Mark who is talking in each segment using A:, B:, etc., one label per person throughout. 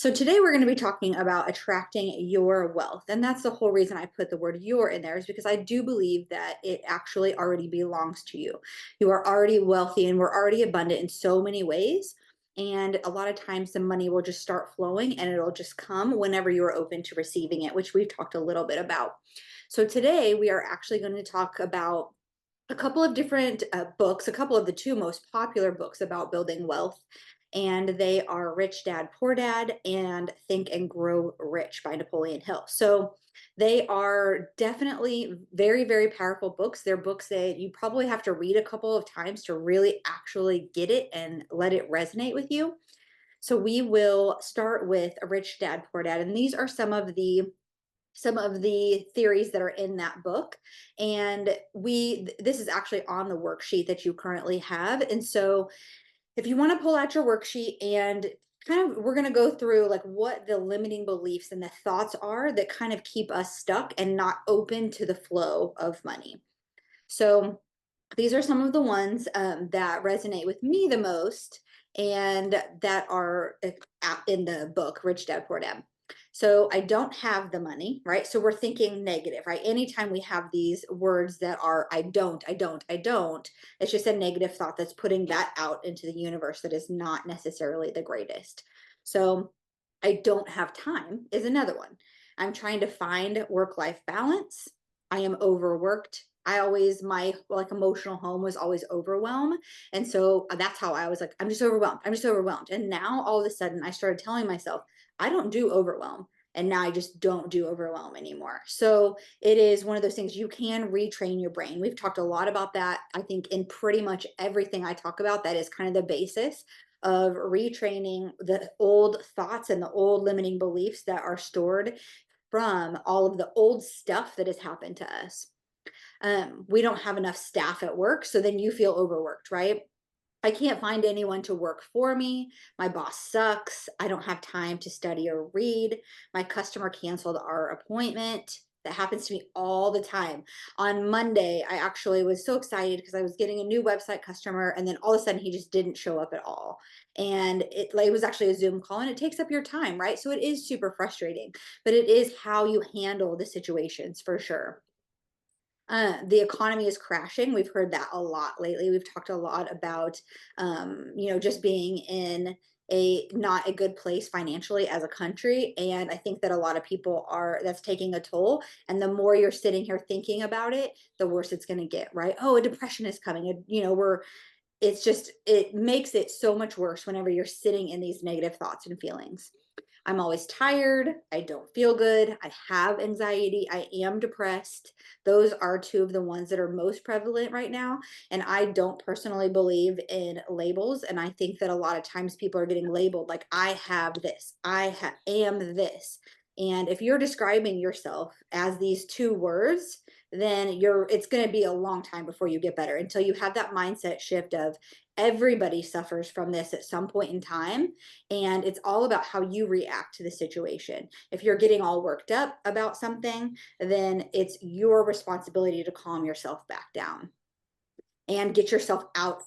A: So today we're going to be talking about attracting your wealth. And that's the whole reason I put the word your in there, is because I do believe that it actually already belongs to you. You are already wealthy and we're already abundant in so many ways. And a lot of times the money will just start flowing and it'll just come whenever you're open to receiving it, which we've talked a little bit about. So today we are actually going to talk about a couple of different books, a couple of the two most popular books about building wealth. And they are Rich Dad, Poor Dad and Think and Grow Rich by Napoleon Hill. So they are definitely very, very powerful books. They're books that you probably have to read a couple of times to really actually get it and let it resonate with you. So we will start with a Rich Dad, Poor Dad. And these are some of the theories that are in that book. And this is actually on the worksheet that you currently have. And so if you want to pull out your worksheet and we're going to go through like what the limiting beliefs and the thoughts are that kind of keep us stuck and not open to the flow of money. So these are some of the ones that resonate with me the most and that are in the book, Rich Dad, Poor Dad. So I don't have the money, right? So we're thinking negative, right? Anytime we have these words that are, I don't, it's just a negative thought that's putting that out into the universe that is not necessarily the greatest. So I don't have time is another one. I'm trying to find work-life balance. I am overworked. My like emotional home was always overwhelm. And so that's how I was like, I'm just overwhelmed. I'm just overwhelmed. And now all of a sudden I started telling myself, I don't do overwhelm. And now I just don't do overwhelm anymore. So it is one of those things you can retrain your brain. We've talked a lot about that. I think in pretty much everything I talk about, that is kind of the basis of retraining the old thoughts and the old limiting beliefs that are stored from all of the old stuff that has happened to us. We don't have enough staff at work, so then you feel overworked, right? I can't find anyone to work for me. My boss sucks. I don't have time to study or read. My customer canceled our appointment. That happens to me all the time. On Monday, I actually was so excited because I was getting a new website customer, and then all of a sudden he just didn't show up at all. And it was actually a Zoom call, and it takes up your time, right? So it is super frustrating, but it is how you handle the situations for sure. The economy is crashing. We've heard that a lot lately. We've talked a lot about, just being in a not a good place financially as a country. And I think that a lot of people that's taking a toll. And the more you're sitting here thinking about it, the worse it's going to get, right? Oh, a depression is coming. It makes it so much worse whenever you're sitting in these negative thoughts and feelings. I'm always tired. I don't feel good. I have anxiety. I am depressed. Those are two of the ones that are most prevalent right now. And I don't personally believe in labels. And I think that a lot of times people are getting labeled like, I have this, am this. And if you're describing yourself as these two words, then it's going to be a long time before you get better, until you have that mindset shift of everybody suffers from this at some point in time. And it's all about how you react to the situation. If you're getting all worked up about something, then it's your responsibility to calm yourself back down and get yourself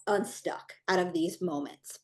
A: unstuck out of these moments.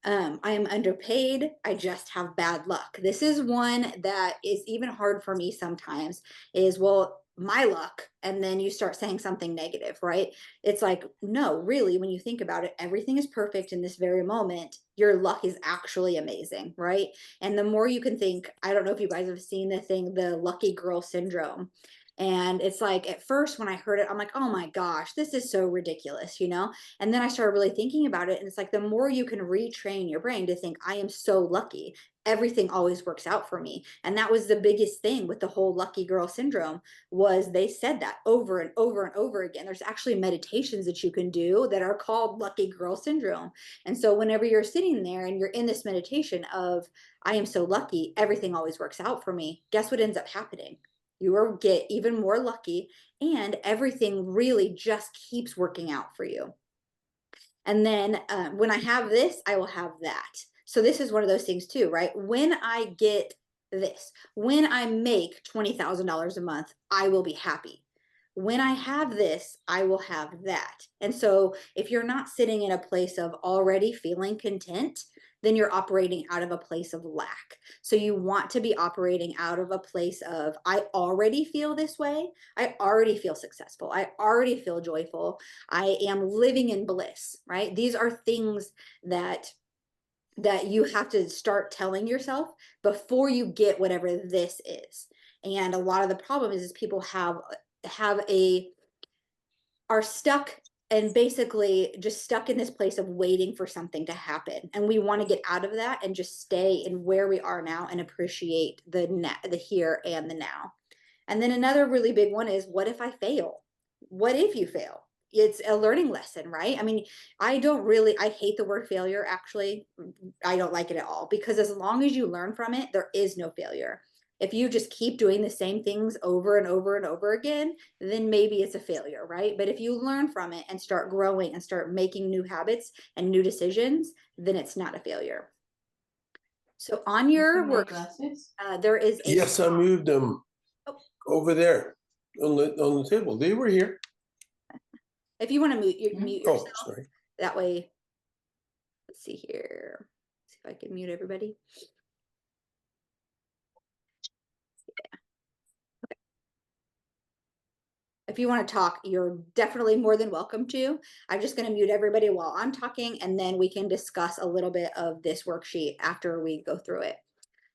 A: I am underpaid. I just have bad luck. This is one that is even hard for me sometimes, is, well, my luck. And then you start saying something negative, right? It's like, no, really, when you think about it, everything is perfect in this very moment. Your luck is actually amazing, right? And the more you can think, I don't know if you guys have seen the lucky girl syndrome. And it's like, at first when I heard it, I'm like, oh my gosh, this is so ridiculous, you know? And then I started really thinking about it. And it's like, the more you can retrain your brain to think, I am so lucky, everything always works out for me. And that was the biggest thing with the whole lucky girl syndrome, was they said that over and over and over again. There's actually meditations that you can do that are called lucky girl syndrome. And so whenever you're sitting there and you're in this meditation of, I am so lucky, everything always works out for me, guess what ends up happening? You will get even more lucky, and everything really just keeps working out for you. And then when I have this, I will have that. So this is one of those things too, right? When I get this, when I make $20,000 a month, I will be happy. When I have this, I will have that. And so if you're not sitting in a place of already feeling content, then you're operating out of a place of lack. So you want to be operating out of a place of, I already feel this way. I already feel successful. I already feel joyful. I am living in bliss, right? These are things that you have to start telling yourself before you get whatever this is. And a lot of the problem is people have a are stuck and basically just stuck in this place of waiting for something to happen. And we want to get out of that and just stay in where we are now and appreciate the here and the now. And then another really big one is, what if I fail? What if you fail? It's a learning lesson, right? I mean, I hate the word failure, actually. I don't like it at all, because as long as you learn from it, there is no failure. If you just keep doing the same things over and over and over again, then maybe it's a failure, right? But if you learn from it and start growing and start making new habits and new decisions, then it's not a failure. So on your work, there is a
B: Yes, I moved them
A: oh,
B: over there on the table. They were here.
A: if you want to mute yourself,
B: sorry.
A: that way. Let's see here. See if I can mute everybody. Yeah. Okay. If you want to talk, you're definitely more than welcome to. I'm just going to mute everybody while I'm talking, and then we can discuss a little bit of this worksheet after we go through it.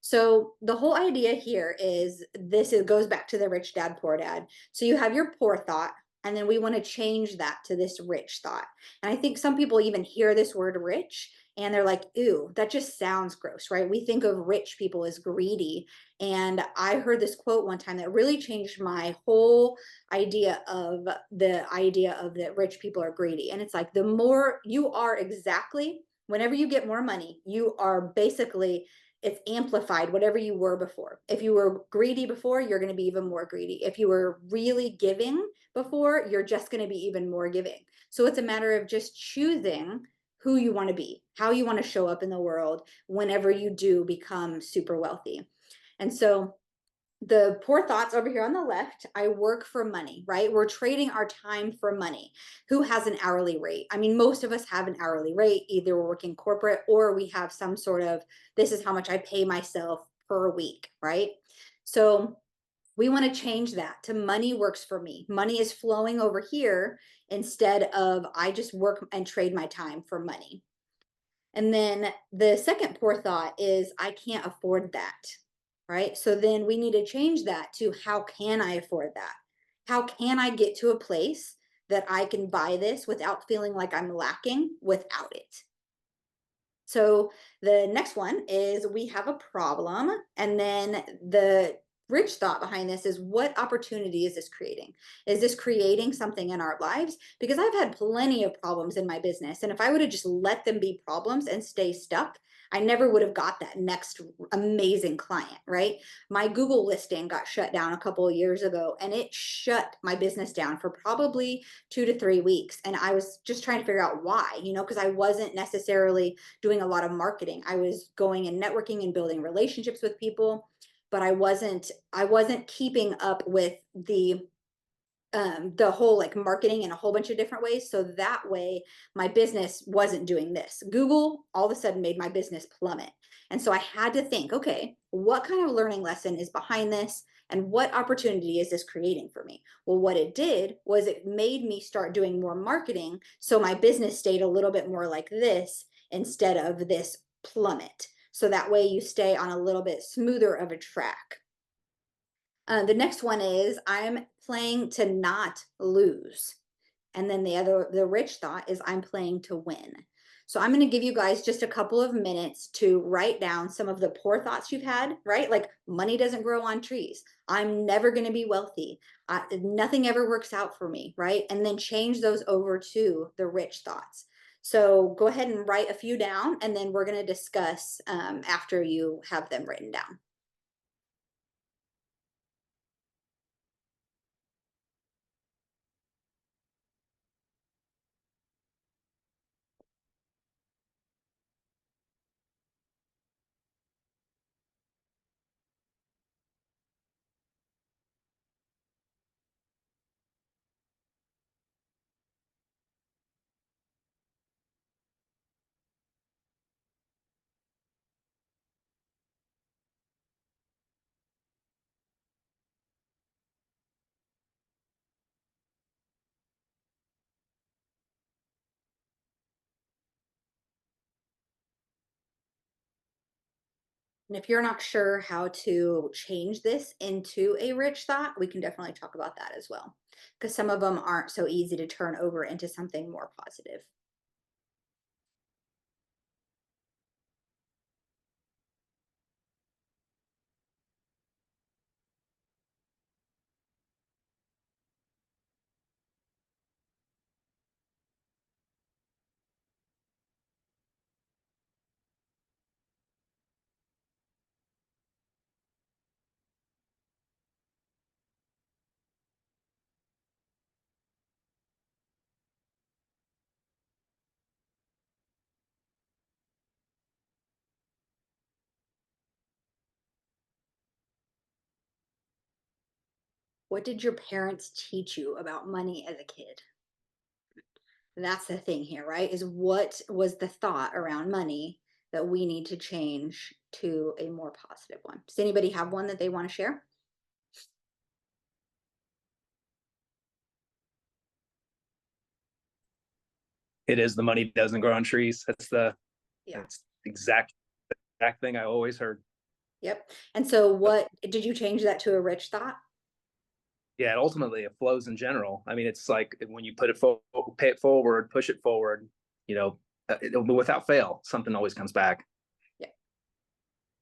A: So the whole idea here is it goes back to the rich dad, poor dad. So you have your poor thought, and then we want to change that to this rich thought. And I think some people even hear this word rich and they're like, ew, that just sounds gross, right? We think of rich people as greedy. And I heard this quote one time that really changed my whole idea of that rich people are greedy. And it's like, the more you are exactly, whenever you get more money, you are basically, it's amplified whatever you were before. If you were greedy before, you're going to be even more greedy. If you were really giving before, you're just going to be even more giving. So it's a matter of just choosing who you want to be, how you want to show up in the world whenever you do become super wealthy. And so the poor thoughts over here on the left, I work for money, right? We're trading our time for money. Who has an hourly rate? I mean, most of us have an hourly rate. Either we're working corporate or we have some sort of, this is how much I pay myself per week, right? So we want to change that to money works for me. Money is flowing over here instead of I just work and trade my time for money. And then the second poor thought is I can't afford that, right? So then we need to change that to how can I afford that? How can I get to a place that I can buy this without feeling like I'm lacking without it? So the next one is we have a problem. And then the rich thought behind this is, what opportunity is this creating? Is this creating something in our lives? Because I've had plenty of problems in my business. And if I would have just let them be problems and stay stuck, I never would have got that next amazing client, right? My Google listing got shut down a couple of years ago, and it shut my business down for probably 2 to 3 weeks. And I was just trying to figure out why, because I wasn't necessarily doing a lot of marketing. I was going and networking and building relationships with people, but I wasn't keeping up with the whole like marketing in a whole bunch of different ways. So that way my business wasn't doing this. Google all of a sudden made my business plummet. And so I had to think, okay, what kind of learning lesson is behind this? And what opportunity is this creating for me? Well, what it did was it made me start doing more marketing. So my business stayed a little bit more like this instead of this plummet. So that way you stay on a little bit smoother of a track. The next one is I'm playing to not lose. And then the rich thought is I'm playing to win. So I'm going to give you guys just a couple of minutes to write down some of the poor thoughts you've had, right? Like money doesn't grow on trees. I'm never going to be wealthy. Nothing ever works out for me, right? And then change those over to the rich thoughts. So go ahead and write a few down, and then we're going to discuss after you have them written down. And if you're not sure how to change this into a rich thought, we can definitely talk about that as well. Because some of them aren't so easy to turn over into something more positive. What did your parents teach you about money as a kid? That's the thing here, right? Is what was the thought around money that we need to change to a more positive one? Does anybody have one that they want to share?
C: It is the money doesn't grow on trees.
A: Yeah.
C: That's exact thing I always heard.
A: Yep. And so
C: But
A: what did you change that to a rich thought?
C: yeah, ultimately it flows in general. I mean, it's like when you pay it forward, push it forward, you know, without fail, something always comes back.
A: Yeah.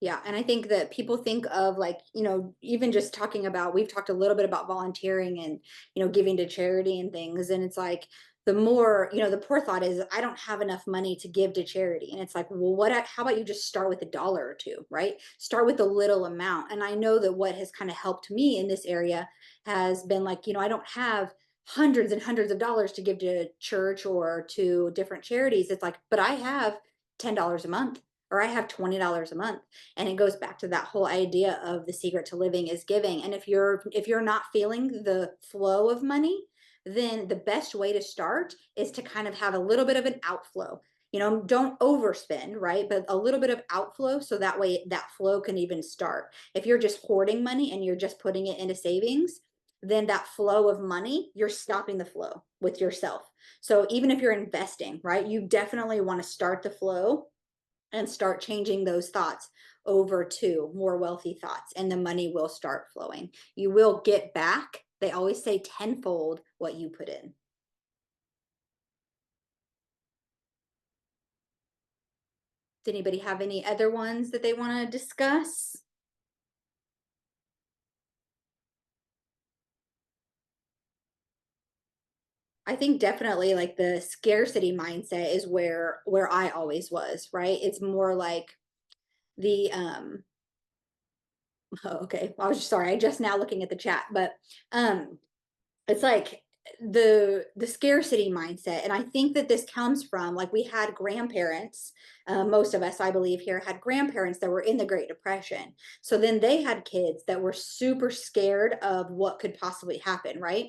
A: Yeah, and I think that people think of like, even just talking about, we've talked a little bit about volunteering and, giving to charity and things. And it's like, the more, the poor thought is, I don't have enough money to give to charity. And it's like, well, how about you just start with $1 or two, right? Start with a little amount. And I know that what has kind of helped me in this area has been like, I don't have hundreds and hundreds of dollars to give to church or to different charities. It's like, but I have $10 a month, or I have $20 a month. And it goes back to that whole idea of the secret to living is giving. And if you're not feeling the flow of money, then the best way to start is to kind of have a little bit of an outflow. Don't overspend, right? But a little bit of outflow, so that way that flow can even start. If you're just hoarding money and you're just putting it into savings, then that flow of money, you're stopping the flow with yourself. So even if you're investing, right, you definitely want to start the flow and start changing those thoughts over to more wealthy thoughts, and the money will start flowing. You will get back, they always say, tenfold what you put in. Does anybody have any other ones that they want to discuss? I think definitely like the scarcity mindset is where I always was, right? It's more like the oh, okay. Well, I was just sorry. I just now looking at the chat, but um it's like the scarcity mindset. And I think that this comes from, like, we had grandparents, most of us, I believe, here had grandparents that were in the Great Depression. So then they had kids that were super scared of what could possibly happen, right?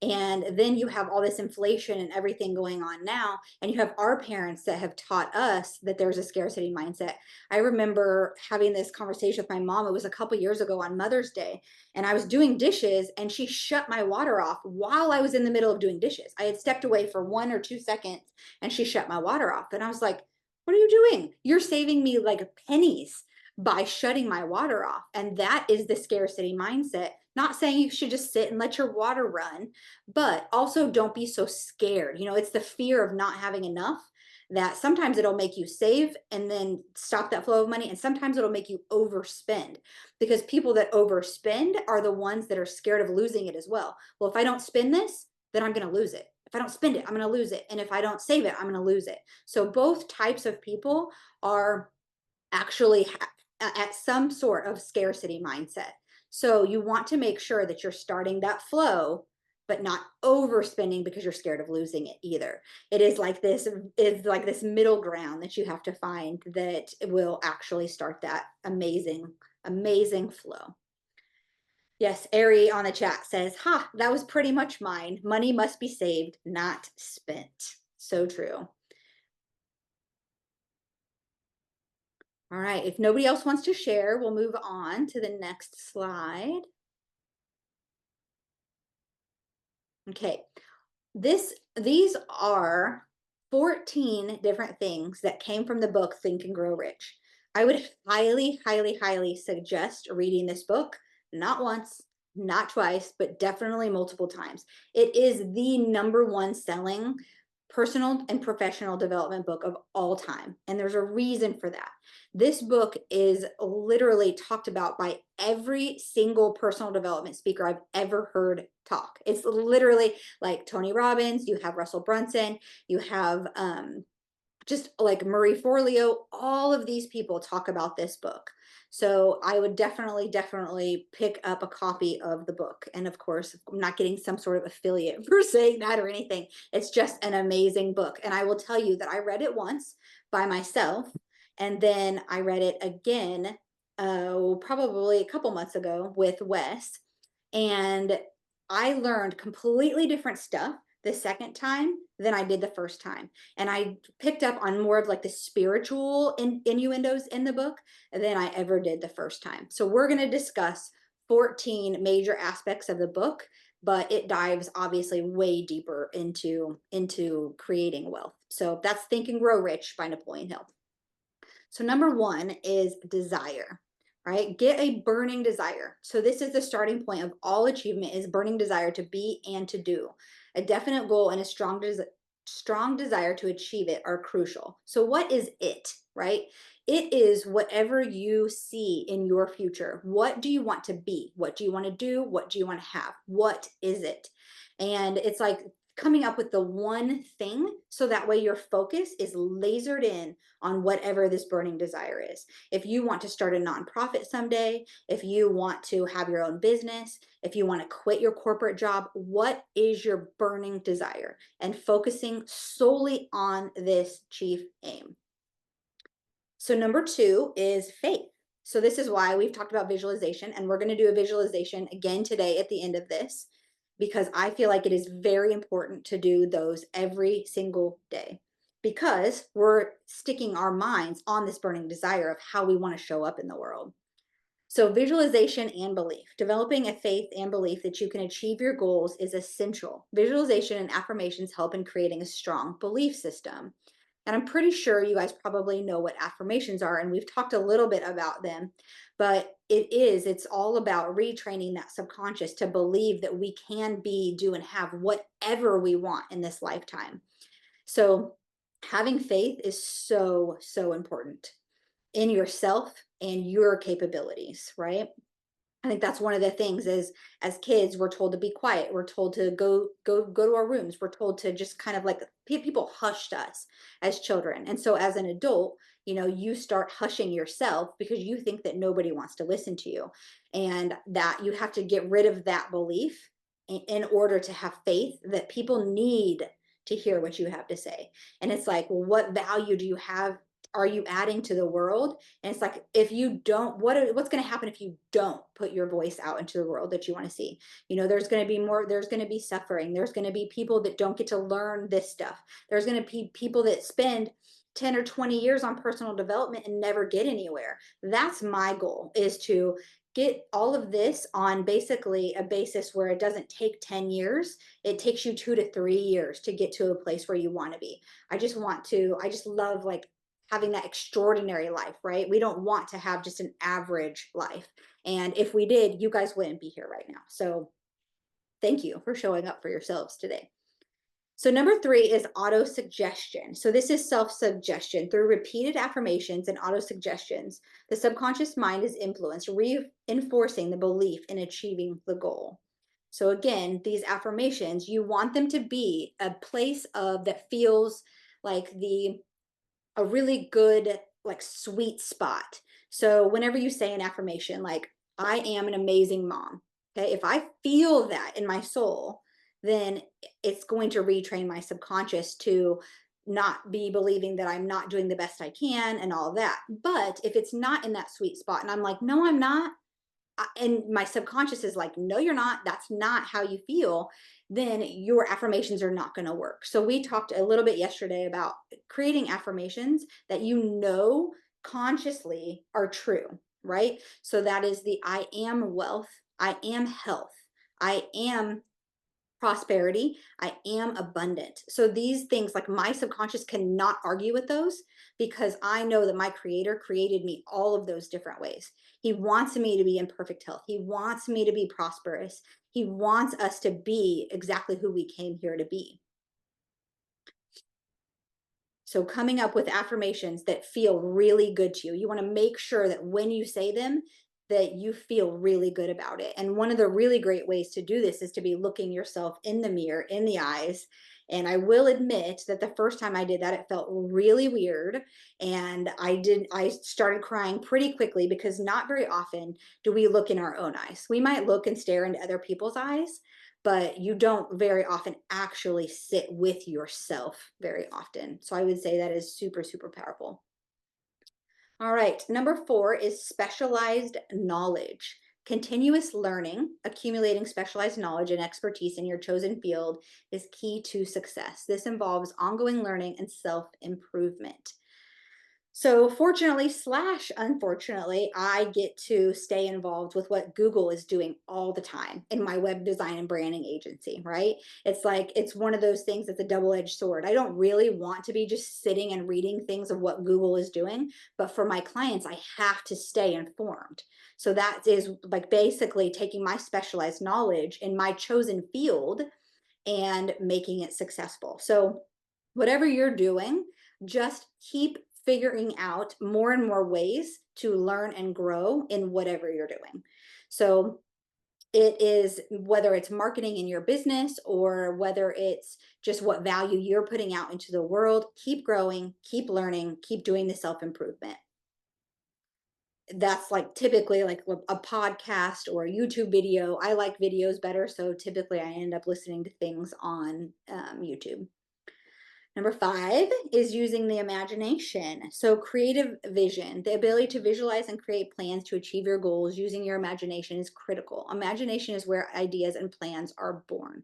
A: And then you have all this inflation and everything going on now, and you have our parents that have taught us that there's a scarcity mindset. I remember having this conversation with my mom, it was a couple years ago on Mother's Day, and I was doing dishes and she shut my water off while I was in the middle of doing dishes. I had stepped away for 1 or 2 seconds and she shut my water off. And I was like, what are you doing? You're saving me like pennies by shutting my water off. And that is the scarcity mindset. Not saying you should just sit and let your water run, but also don't be so scared. It's the fear of not having enough that sometimes it'll make you save and then stop that flow of money. And sometimes it'll make you overspend, because people that overspend are the ones that are scared of losing it as well. Well, if I don't spend this, then I'm going to lose it. If I don't spend it, I'm going to lose it. And if I don't save it, I'm going to lose it. So both types of people are actually at some sort of scarcity mindset. So you want to make sure that you're starting that flow, but not overspending because you're scared of losing it either. It is like this middle ground that you have to find that will actually start that amazing, amazing flow. Yes, Ari on the chat says, ha, that was pretty much mine. Money must be saved, not spent. So true. All right, if nobody else wants to share, we'll move on to the next slide. Okay, these are 14 different things that came from the book Think and Grow Rich. I would highly, highly, highly suggest reading this book, not once, not twice, but definitely multiple times. It is the number one selling personal and professional development book of all time. And there's a reason for that. This book is literally talked about by every single personal development speaker I've ever heard talk. It's literally like Tony Robbins, you have Russell Brunson, you have just like Marie Forleo, all of these people talk about this book. So I would definitely, definitely pick up a copy of the book. And of course, I'm not getting some sort of affiliate for saying that or anything. It's just an amazing book. And I will tell you that I read it once by myself, and then I read it again, probably a couple months ago with Wes. And I learned completely different stuff the second time than I did the first time. And I picked up on more of like the spiritual innuendos in the book than I ever did the first time. So we're going to discuss 14 major aspects of the book, but it dives obviously way deeper into creating wealth. So that's Think and Grow Rich by Napoleon Hill. So number one is desire, right? Get a burning desire. So this is the starting point of all achievement, is burning desire to be and to do. A definite goal and a strong desire to achieve it are crucial. So what is it, right? It is whatever you see in your future. What do you want to be? What do you want to do? What do you want to have? What is it? And it's like coming up with the one thing, so that way your focus is lasered in on whatever this burning desire is. If you want to start a nonprofit someday, if you want to have your own business, if you want to quit your corporate job, what is your burning desire? And focusing solely on this chief aim. So number two is faith. So this is why we've talked about visualization, and we're going to do a visualization again today at the end of this, because I feel like it is very important to do those every single day, because we're sticking our minds on this burning desire of how we want to show up in the world. So visualization and belief, developing a faith and belief that you can achieve your goals is essential. Visualization and affirmations help in creating a strong belief system. And I'm pretty sure you guys probably know what affirmations are, and we've talked a little bit about them, but it's all about retraining that subconscious to believe that we can be, do, and have whatever we want in this lifetime. So having faith is so, so important in yourself and your capabilities, right? I think that's one of the things is, as kids, we're told to be quiet. We're told to go to our rooms. We're told to just kind of like, people hushed us as children. And so as an adult, you start hushing yourself because you think that nobody wants to listen to you, and that you have to get rid of that belief in order to have faith that people need to hear what you have to say. And it's like, well, what value do you have? Are you adding to the world? And it's like, if you don't, what's going to happen if you don't put your voice out into the world that you want to see? There's going to be there's going to be suffering. There's going to be people that don't get to learn this stuff. There's going to be people that spend 10 or 20 years on personal development and never get anywhere. That's my goal, is to get all of this on basically a basis where it doesn't take 10 years. It takes you 2 to 3 years to get to a place where you want to be. I just love like having that extraordinary life, right? We don't want to have just an average life. And if we did, you guys wouldn't be here right now. So thank you for showing up for yourselves today. So number 3 is auto-suggestion. So this is self-suggestion. Through repeated affirmations and auto-suggestions, the subconscious mind is influenced, reinforcing the belief in achieving the goal. So again, these affirmations, you want them to be a place that feels like a really good, like, sweet spot. So whenever you say an affirmation, like, I am an amazing mom, okay? If I feel that in my soul, then it's going to retrain my subconscious to not be believing that I'm not doing the best I can and all of that. But if it's not in that sweet spot and I'm like, no, I'm not, and my subconscious is like, no, you're not, that's not how you feel, then your affirmations are not going to work. So we talked a little bit yesterday about creating affirmations that consciously are true, right? So that is the I am wealth, I am health, I am prosperity, I am abundant. So these things, like my subconscious cannot argue with those, because I know that my creator created me all of those different ways. He wants me to be in perfect health. He wants me to be prosperous. He wants us to be exactly who we came here to be. So coming up with affirmations that feel really good to you. You want to make sure that when you say them, that you feel really good about it. And one of the really great ways to do this is to be looking yourself in the mirror, in the eyes. And I will admit that the first time I did that, it felt really weird. And I started crying pretty quickly, because not very often do we look in our own eyes. We might look and stare into other people's eyes, but you don't very often actually sit with yourself very often. So I would say that is super, super powerful. All right, number 4 is specialized knowledge. Continuous learning, accumulating specialized knowledge and expertise in your chosen field is key to success. This involves ongoing learning and self-improvement. So fortunately slash unfortunately, I get to stay involved with what Google is doing all the time in my web design and branding agency, right? It's like, it's one of those things that's a double-edged sword. I don't really want to be just sitting and reading things of what Google is doing, but for my clients, I have to stay informed. So that is like basically taking my specialized knowledge in my chosen field and making it successful. So whatever you're doing, just keep figuring out more and more ways to learn and grow in whatever you're doing. So it is, whether it's marketing in your business or whether it's just what value you're putting out into the world, keep growing, keep learning, keep doing the self-improvement. That's like typically like a podcast or a YouTube video. I like videos better, so typically I end up listening to things on YouTube. Number 5 is using the imagination. So creative vision, the ability to visualize and create plans to achieve your goals using your imagination is critical. Imagination is where ideas and plans are born.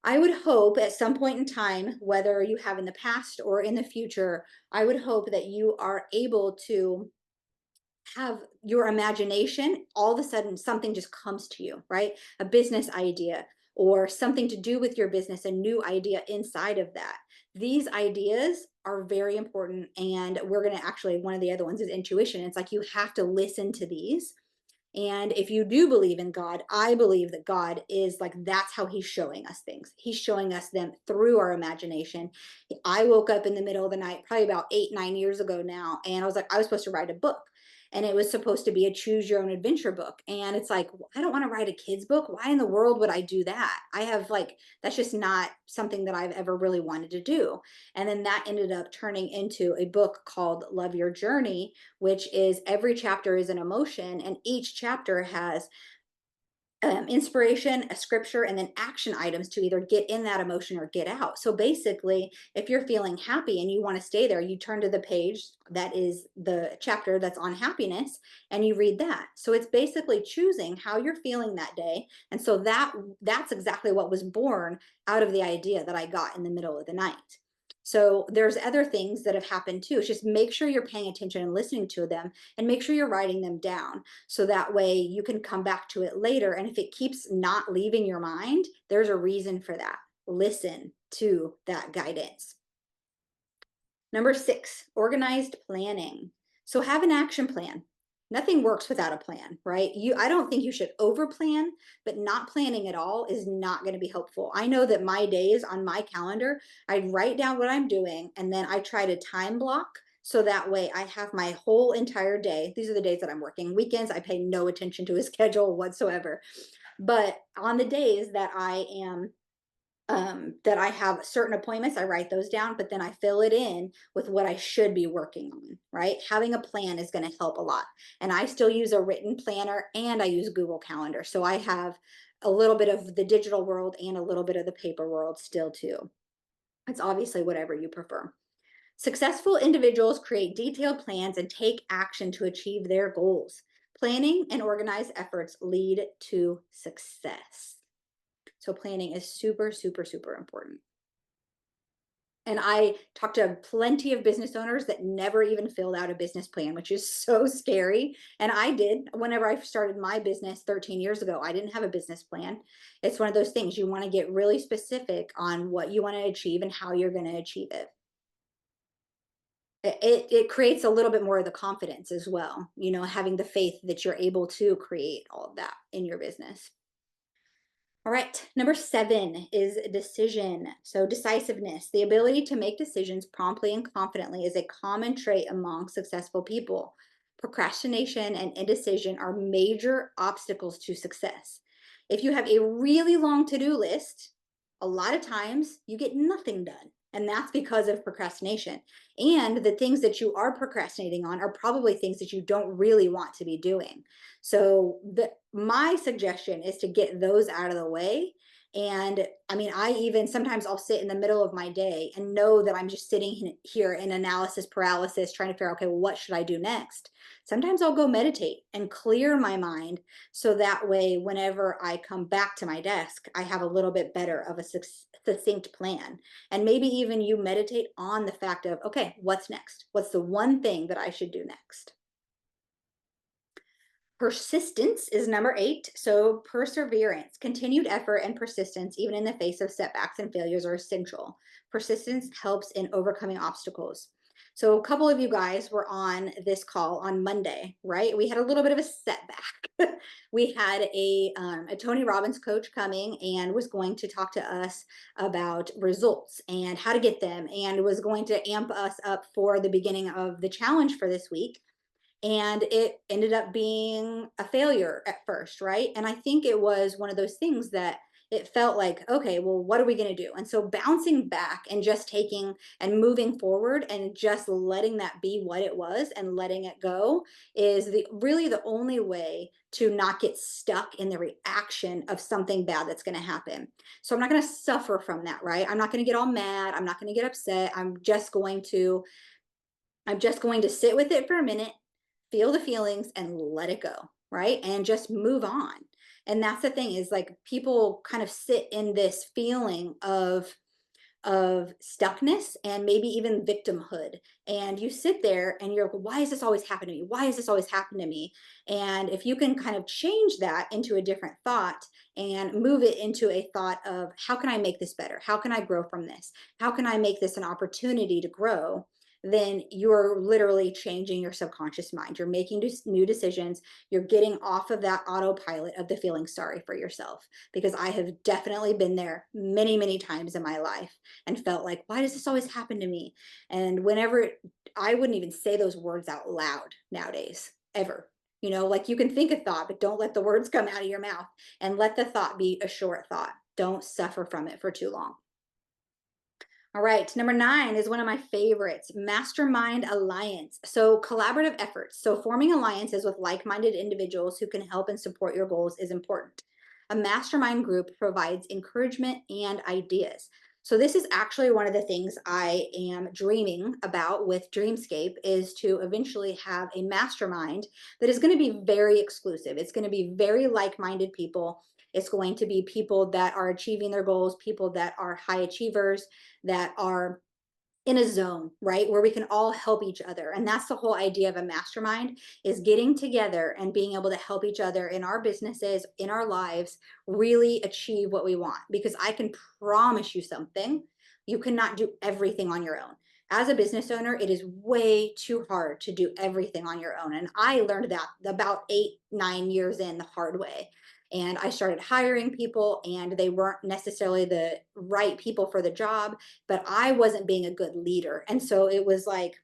A: I would hope at some point in time, whether you have in the past or in the future, I would hope that you are able to have your imagination, all of a sudden something just comes to you, right? A business idea or something to do with your business, a new idea inside of that. These ideas are very important. And we're going to actually, one of the other ones is intuition. It's like you have to listen to these. And if you do believe in God, I believe that God is like, that's how he's showing us things. He's showing us them through our imagination. I woke up in the middle of the night, probably about 8, 9 years ago now, and I was like, I was supposed to write a book. And it was supposed to be a choose your own adventure book. And it's like, I don't want to write a kid's book. Why in the world would I do that? I have like, that's just not something that I've ever really wanted to do. And then that ended up turning into a book called Love Your Journey, which is every chapter is an emotion, and each chapter has inspiration, a scripture, and then action items to either get in that emotion or get out. So basically, if you're feeling happy and you want to stay there, you turn to the page that is the chapter that's on happiness and you read that. So it's basically choosing how you're feeling that day. And so that's exactly what was born out of the idea that I got in the middle of the night. So there's other things that have happened too. It's just make sure you're paying attention and listening to them, and make sure you're writing them down. So that way you can come back to it later. And if it keeps not leaving your mind, there's a reason for that. Listen to that guidance. Number 6, organized planning. So have an action plan. Nothing works without a plan, right? I don't think you should over plan, but not planning at all is not going to be helpful. I know that my days on my calendar, I write down what I'm doing and then I try to time block. So that way I have my whole entire day. These are the days that I'm working. Weekends, I pay no attention to a schedule whatsoever. But on the days that I am that I have certain appointments, I write those down, but then I fill it in with what I should be working on, right? Having a plan is going to help a lot. And I still use a written planner and I use Google Calendar. So I have a little bit of the digital world and a little bit of the paper world still too. It's obviously whatever you prefer. Successful individuals create detailed plans and take action to achieve their goals. Planning and organized efforts lead to success. So planning is super, super, super important. And I talked to plenty of business owners that never even filled out a business plan, which is so scary. And I did whenever I started my business 13 years ago. I didn't have a business plan. It's one of those things you want to get really specific on what you want to achieve and how you're going to achieve it. It creates a little bit more of the confidence as well, having the faith that you're able to create all of that in your business. All right, number 7 is decision. So, decisiveness, the ability to make decisions promptly and confidently, is a common trait among successful people. Procrastination and indecision are major obstacles to success. If you have a really long to do list, a lot of times you get nothing done. And that's because of procrastination. And the things that you are procrastinating on are probably things that you don't really want to be doing. So my suggestion is to get those out of the way. And I mean, I even sometimes I'll sit in the middle of my day and know that I'm just sitting here in analysis paralysis, trying to figure out, okay, well, what should I do next? Sometimes I'll go meditate and clear my mind so that way, whenever I come back to my desk, I have a little bit better of a succinct plan. And maybe even you meditate on the fact of, okay, what's next? What's the one thing that I should do next? Persistence is number 8. So, perseverance, continued effort, and persistence, even in the face of setbacks and failures, are essential. Persistence helps in overcoming obstacles. So, a couple of you guys were on this call on Monday, right? We had a little bit of a setback. We had a Tony Robbins coach coming and was going to talk to us about results and how to get them, and was going to amp us up for the beginning of the challenge for this week. And it ended up being a failure at first, right? And I think it was one of those things that it felt like, okay, well, what are we going to do? And so bouncing back and just taking and moving forward and just letting that be what it was and letting it go is the really the only way to not get stuck in the reaction of something bad that's going to happen. So I'm not going to suffer from that, right? I'm not going to get all mad. I'm not going to get upset. I'm just going to sit with it for a minute, feel the feelings, and let it go, right? And just move on. And that's the thing, is like people kind of sit in this feeling of stuckness and maybe even victimhood. And you sit there and you're like, why is this always happening to me? Why is this always happening to me? And if you can kind of change that into a different thought and move it into a thought of, how can I make this better? How can I grow from this? How can I make this an opportunity to grow? Then you're literally changing your subconscious mind. You're making new decisions. You're getting off of that autopilot of the feeling sorry for yourself, because I have definitely been there many, many times in my life and felt like, why does this always happen to me? And whenever I wouldn't even say those words out loud nowadays, ever. Like you can think a thought, but don't let the words come out of your mouth, and let the thought be a short thought. Don't suffer from it for too long. All right, number 9 is one of my favorites, mastermind alliance. So, collaborative efforts. So, forming alliances with like minded individuals who can help and support your goals is important. A mastermind group provides encouragement and ideas. So, this is actually one of the things I am dreaming about with Dreamscape, is to eventually have a mastermind that is going to be very exclusive. It's going to be very like minded people. It's going to be people that are achieving their goals, people that are high achievers, that are in a zone, right, where we can all help each other. And that's the whole idea of a mastermind, is getting together and being able to help each other in our businesses, in our lives, really achieve what we want. Because I can promise you something, you cannot do everything on your own. As a business owner, it is way too hard to do everything on your own. And I learned that about 8, 9 years in the hard way. And I started hiring people, and they weren't necessarily the right people for the job, but I wasn't being a good leader. And so it was like,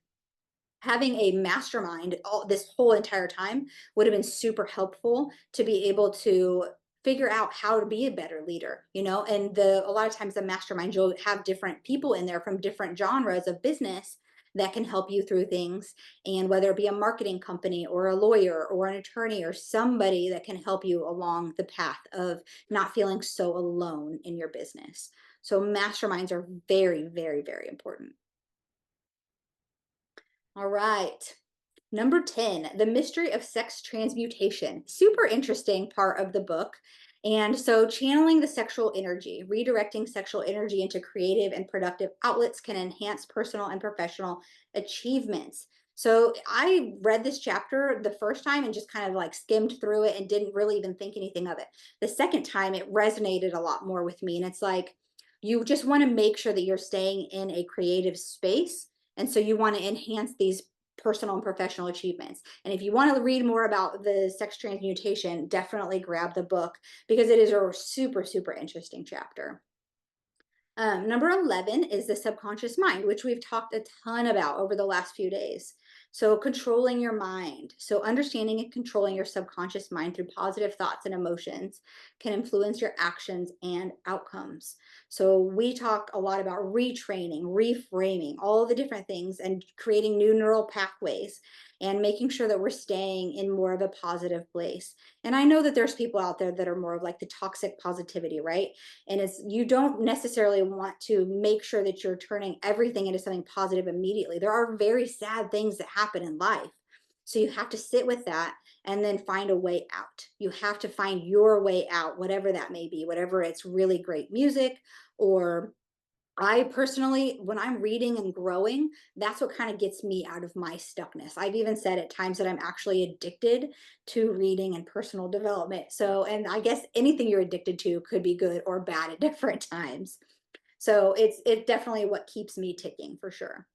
A: having a mastermind this whole entire time would have been super helpful to be able to figure out how to be a better leader. And a lot of times the mastermind, you'll have different people in there from different genres of business that can help you through things. And whether it be a marketing company or a lawyer or an attorney or somebody that can help you along the path of not feeling so alone in your business. So masterminds are very, very, very important. All right. Number 10, The Mystery of Sex Transmutation. Super interesting part of the book. And so channeling the sexual energy, redirecting sexual energy into creative and productive outlets can enhance personal and professional achievements. So I read this chapter the first time and just kind of like skimmed through it and didn't really even think anything of it. The second time it resonated a lot more with me. And it's like, you just want to make sure that you're staying in a creative space. And so you want to enhance these personal and professional achievements. And if you want to read more about the sex transmutation, definitely grab the book because it is a super, super interesting chapter. Number 11 is the subconscious mind, which we've talked a ton about over the last few days. So, controlling your mind. So, understanding and controlling your subconscious mind through positive thoughts and emotions can influence your actions and outcomes. So, we talked a lot about retraining, reframing, all the different things, and creating new neural pathways and making sure that we're staying in more of a positive place. And I know that there's people out there that are more of like the toxic positivity, right? And it's, you don't necessarily want to make sure that you're turning everything into something positive immediately. There are very sad things that happen in life. So you have to sit with that and then find a way out. You have to find your way out, whatever that may be, whatever it's really great music, or I personally, when I'm reading and growing, that's what kind of gets me out of my stuckness. I've even said at times that I'm actually addicted to reading and personal development. So, and I guess anything you're addicted to could be good or bad at different times. So it's definitely what keeps me ticking for sure.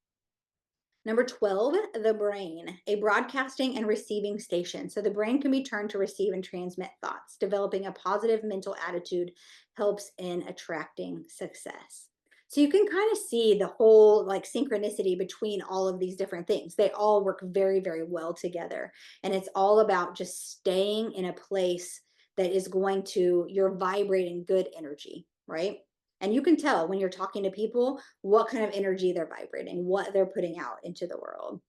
A: Number 12, the brain, a broadcasting and receiving station. So the brain can be turned to receive and transmit thoughts. Developing a positive mental attitude helps in attracting success. So you can kind of see the whole like synchronicity between all of these different things. They all work very, very well together. And it's all about just staying in a place that is going to, you're vibrating good energy, right? And you can tell when you're talking to people what kind of energy they're vibrating, what they're putting out into the world.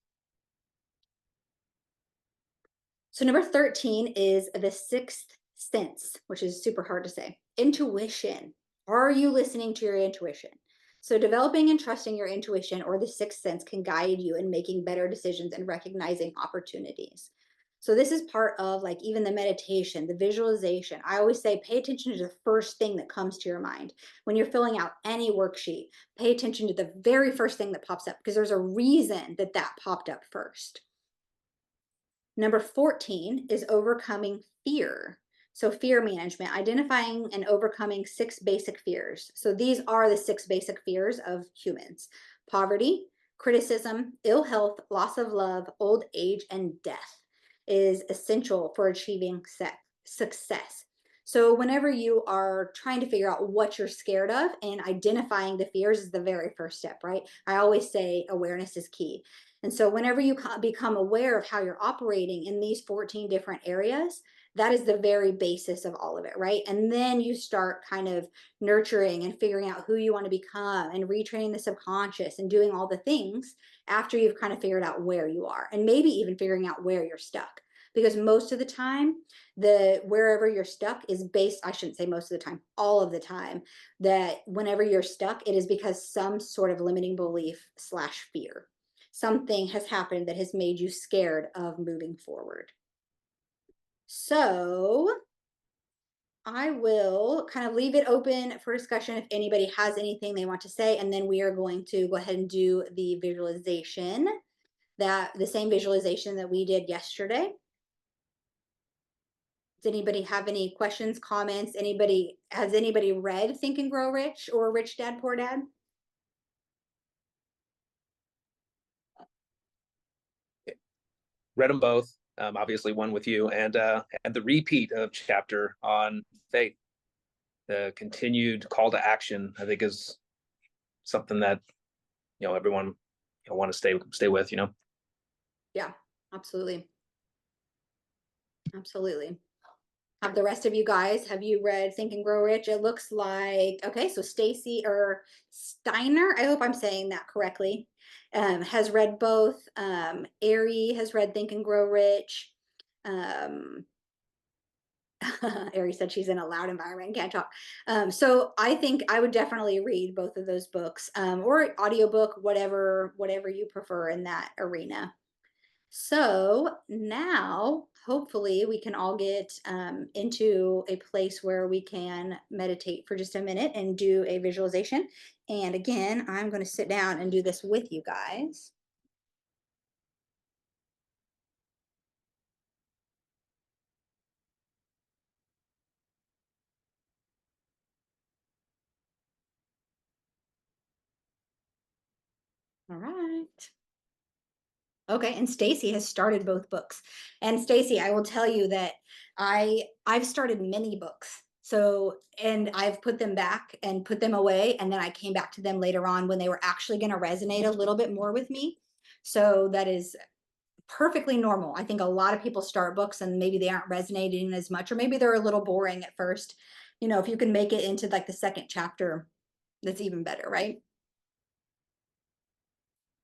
A: So, number 13 is the sixth sense, which is super hard to say. Intuition. Are you listening to your intuition? So, developing and trusting your intuition or the sixth sense can guide you in making better decisions and recognizing opportunities. So, this is part of like even the meditation, the visualization. I always say pay attention to the first thing that comes to your mind. When you're filling out any worksheet, pay attention to the very first thing that pops up because there's a reason that that popped up first. Number 14 is overcoming fear. So, fear management, identifying and overcoming 6 basic fears. So, these are the 6 basic fears of humans: poverty, criticism, ill health, loss of love, old age, and death is essential for achieving success. So, whenever you are trying to figure out what you're scared of and identifying the fears is the very first step, right? I always say awareness is key. And so, whenever you become aware of how you're operating in these 14 different areas, that is the very basis of all of it, right? And then you start kind of nurturing and figuring out who you want to become and retraining the subconscious and doing all the things after you've kind of figured out where you are and maybe even figuring out where you're stuck. Because most of the time, the wherever you're stuck is based, I shouldn't say most of the time, all of the time, that whenever you're stuck, it is because some sort of limiting belief slash fear, something has happened that has made you scared of moving forward. So I will kind of leave it open for discussion if anybody has anything they want to say, and then we are going to go ahead and do the visualization, that the same visualization that we did yesterday. Does anybody have any questions, comments? Has anybody read Think and Grow Rich or Rich Dad Poor Dad?
C: Read them both. Obviously, one with you, and the repeat of chapter on faith, the continued call to action. I think is something that everyone want to stay with.
A: Yeah, absolutely. Absolutely. Have the rest of you guys, have you read Think and Grow Rich? It looks like, okay, so Stacy or Steiner, I hope I'm saying that correctly, has read both. Ari has read Think and Grow Rich. Ari said she's in a loud environment and can't talk. So I think I would definitely read both of those books, or audiobook, whatever you prefer in that arena. So now, hopefully, we can all get into a place where we can meditate for just a minute and do a visualization. And again, I'm going to sit down and do this with you guys. All right. Okay, and Stacy has started both books. And Stacy, I will tell you that I've started many books. So, and I've put them back and put them away, and then I came back to them later on when they were actually going to resonate a little bit more with me. So that is perfectly normal. I think a lot of people start books and maybe they aren't resonating as much, or maybe they're a little boring at first. You know, if you can make it into like the second chapter, that's even better, right?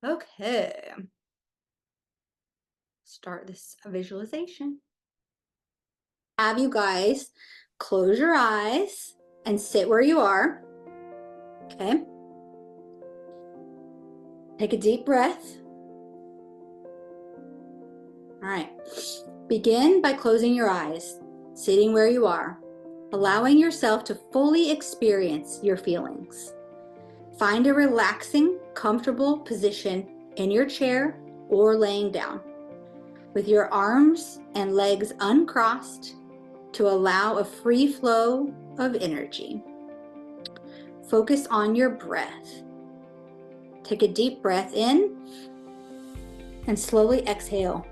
A: Okay. Start this visualization. Have you guys close your eyes and sit where you are. Okay. Take a deep breath. All right. Begin by closing your eyes, sitting where you are, allowing yourself to fully experience your feelings. Find a relaxing, comfortable position in your chair or laying down, with your arms and legs uncrossed to allow a free flow of energy. Focus on your breath. Take a deep breath in and slowly exhale.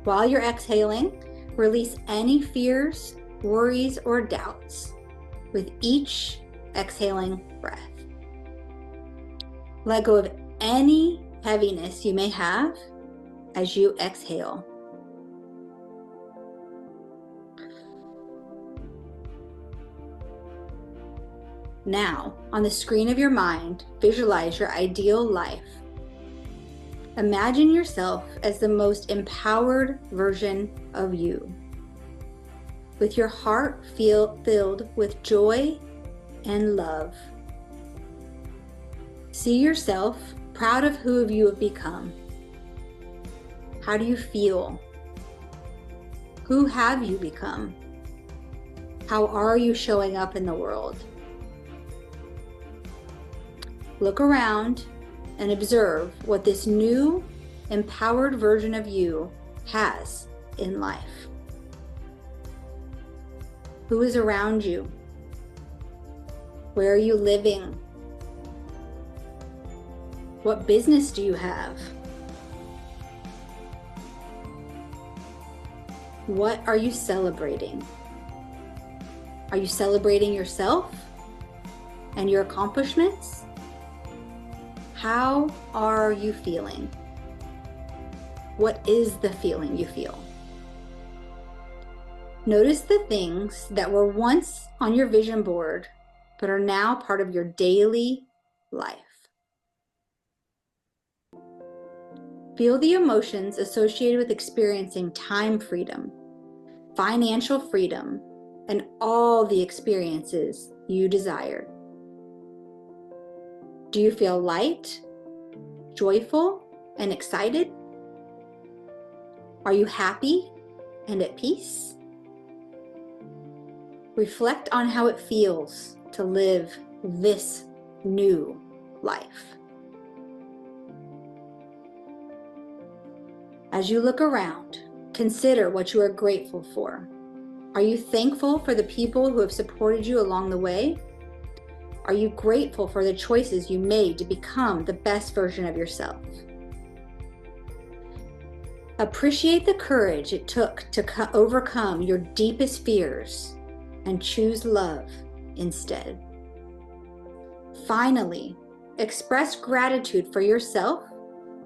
A: While you're exhaling, release any fears, worries, or doubts with each exhaling breath. Let go of any heaviness you may have as you exhale. Now, on the screen of your mind, visualize your ideal life. Imagine yourself as the most empowered version of you, with your heart filled with joy and love. See yourself proud of who you have become. How do you feel? Who have you become? How are you showing up in the world? Look around and observe what this new, empowered version of you has in life. Who is around you? Where are you living? What business do you have? What are you celebrating? Are you celebrating yourself and your accomplishments? How are you feeling? What is the feeling you feel? Notice the things that were once on your vision board, but are now part of your daily life. Feel the emotions associated with experiencing time freedom, financial freedom, and all the experiences you desire. Do you feel light, joyful, and excited? Are you happy and at peace? Reflect on how it feels to live this new life. As you look around, consider what you are grateful for. Are you thankful for the people who have supported you along the way? Are you grateful for the choices you made to become the best version of yourself? Appreciate the courage it took to overcome your deepest fears and choose love instead. Finally, express gratitude for yourself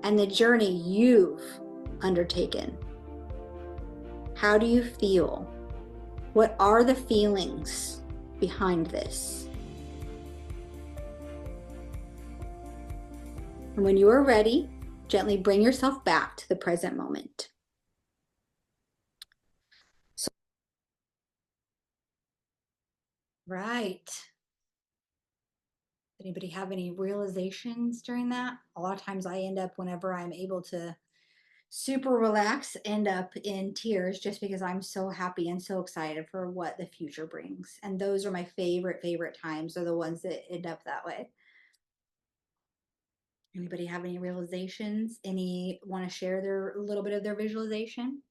A: and the journey you've undertaken. How do you feel? What are the feelings behind this? And when you are ready, gently bring yourself back to the present moment. Right. Anybody have any realizations during that? A lot of times I end up, whenever I'm able to super relax, end up in tears just because I'm so happy and so excited for what the future brings. And those are my favorite times, are the ones that end up that way. Anybody have any realizations? Any want to share their a little bit of their visualization?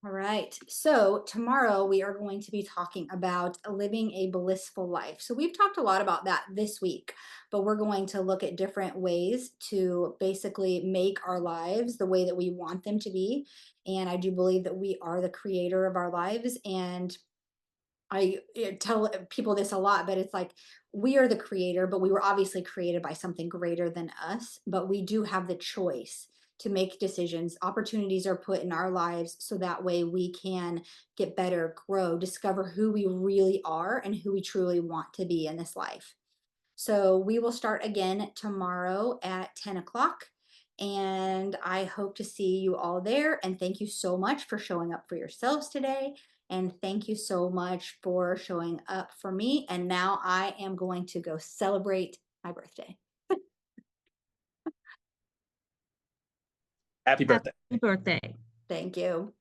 A: All right. So tomorrow we are going to be talking about living a blissful life. So we've talked a lot about that this week, but we're going to look at different ways to basically make our lives the way that we want them to be. And I do believe that we are the creator of our lives. And I tell people this a lot, but it's like we are the creator, but we were obviously created by something greater than us. But we do have the choice to make decisions. Opportunities are put in our lives so that way we can get better, grow, discover who we really are and who we truly want to be in this life. So we will start again tomorrow at 10 o'clock. And I hope to see you all there. And thank you so much for showing up for yourselves today. And thank you so much for showing up for me. And now I am going to go celebrate my birthday.
C: Happy birthday.
D: Happy birthday.
A: Thank you.